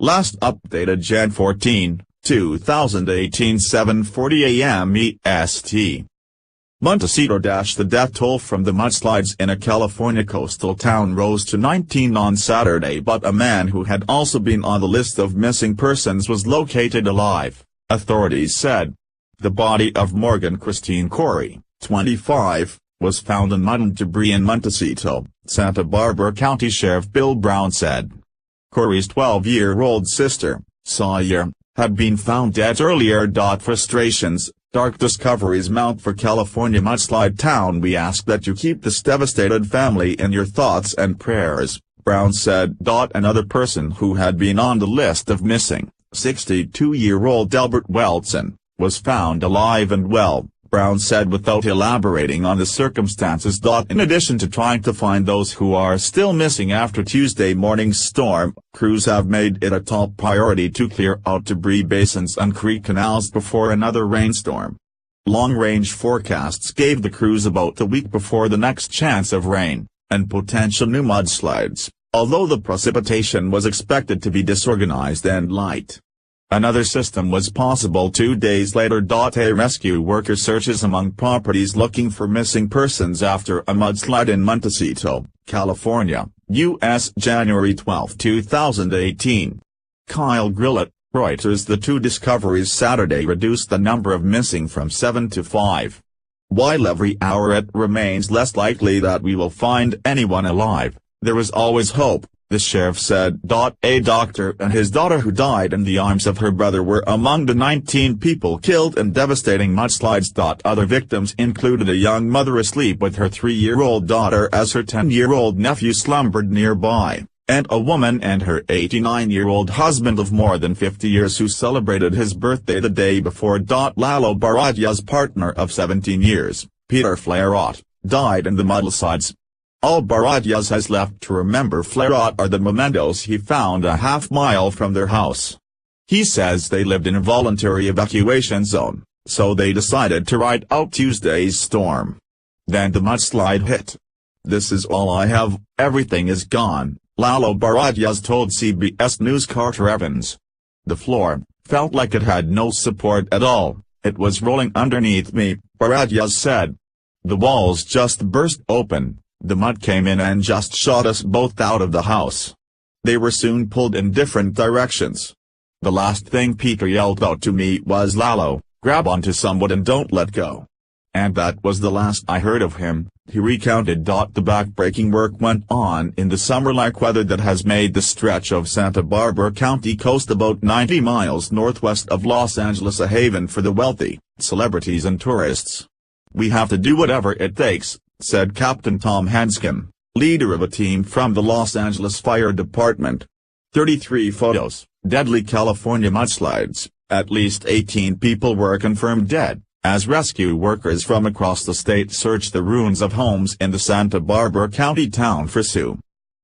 Last updated Jan 14, 2018 7:40 a.m. EST. Montecito. The death toll from the mudslides in a California coastal town rose to 19 on Saturday, but a man who had also been on the list of missing persons was located alive, authorities said. The body of Morgan Christine Corey, 25, was found in mud and debris in Montecito, Santa Barbara County Sheriff Bill Brown said. Corey's 12-year-old sister, Sawyer, had been found dead earlier. Frustrations, dark discoveries mount for California mudslide town. We ask that you keep this devastated family in your thoughts and prayers, Brown said. Another person who had been on the list of missing, 62-year-old Albert Weltson, was found alive and well, Brown said without elaborating on the circumstances. In addition to trying to find those who are still missing after Tuesday morning's storm, crews have made it a top priority to clear out debris basins and creek canals before another rainstorm. Long-range forecasts gave the crews about a week before the next chance of rain, and potential new mudslides, although the precipitation was expected to be disorganized and light. Another system was possible 2 days later. A rescue worker searches among properties looking for missing persons after a mudslide in Montecito, California, U.S. January 12, 2018. Kyle Grillett, Reuters. The two discoveries Saturday reduced the number of missing from 7 to 5. While every hour it remains less likely that we will find anyone alive, there is always hope, the sheriff said. A doctor and his daughter who died in the arms of her brother were among the 19 people killed in devastating mudslides. Other victims included a young mother asleep with her 3-year-old daughter as her 10-year-old nephew slumbered nearby, and a woman and her 89-year-old husband of more than 50 years who celebrated his birthday the day before. Lalo Baradia's partner of 17 years, Peter Flairot, died in the mudslides. All Baradias has left to remember Flairot are the mementos he found a half-mile from their house. He says they lived in a voluntary evacuation zone, so they decided to ride out Tuesday's storm. Then the mudslide hit. "This is all I have, everything is gone," Lalo Baradias told CBS News' Carter Evans. "The floor felt like it had no support at all, it was rolling underneath me," Baradias said. "The walls just burst open. The mud came in and just shot us both out of the house. They were soon pulled in different directions. The last thing Peter yelled out to me was, 'Lalo, grab onto some wood and don't let go.' And that was the last I heard of him," he recounted. The backbreaking work went on in the summer-like weather that has made the stretch of Santa Barbara County coast about 90 miles northwest of Los Angeles a haven for the wealthy, celebrities and tourists. "We have to do whatever it takes," said Captain Tom Hanscom, leader of a team from the Los Angeles Fire Department. 33 photos, deadly California mudslides, at least 18 people were confirmed dead, as rescue workers from across the state searched the ruins of homes in the Santa Barbara County town for Sioux.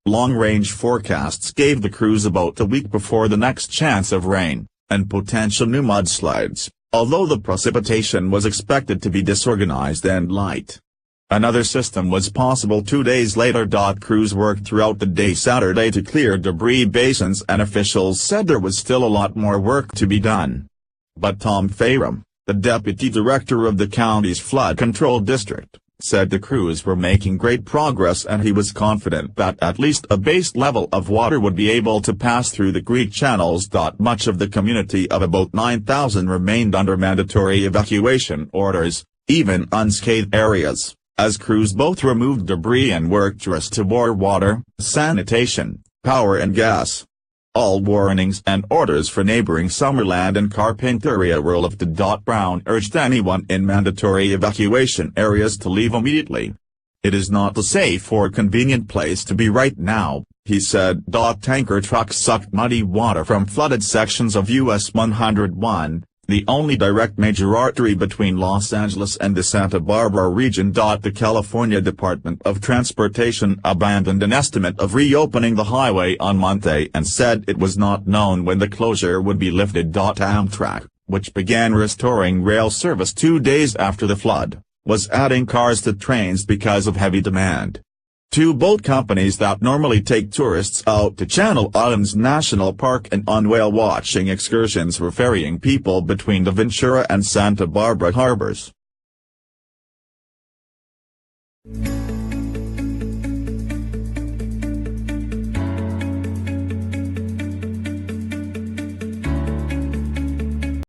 Long-range forecasts gave the crews about a week before the next chance of rain, and potential new mudslides, although the precipitation was expected to be disorganized and light. Another system was possible 2 days later. Crews worked throughout the day Saturday to clear debris basins and officials said there was still a lot more work to be done. But Tom Faram, the deputy director of the county's flood control district, said the crews were making great progress and he was confident that at least a base level of water would be able to pass through the creek channels. Much of the community of about 9,000 remained under mandatory evacuation orders, even unscathed areas, as crews both removed debris and worked to restore water, sanitation, power and gas. All warnings and orders for neighboring Summerland and Carpinteria were lifted. Brown urged anyone in mandatory evacuation areas to leave immediately. "It is not a safe or convenient place to be right now," he said. Tanker trucks sucked muddy water from flooded sections of US 101, the only direct major artery between Los Angeles and the Santa Barbara region. The California Department of Transportation abandoned an estimate of reopening the highway on Monday and said it was not known when the closure would be lifted. Amtrak, which began restoring rail service 2 days after the flood, was adding cars to trains because of heavy demand. Two boat companies that normally take tourists out to Channel Islands National Park and on whale-watching excursions were ferrying people between the Ventura and Santa Barbara harbors.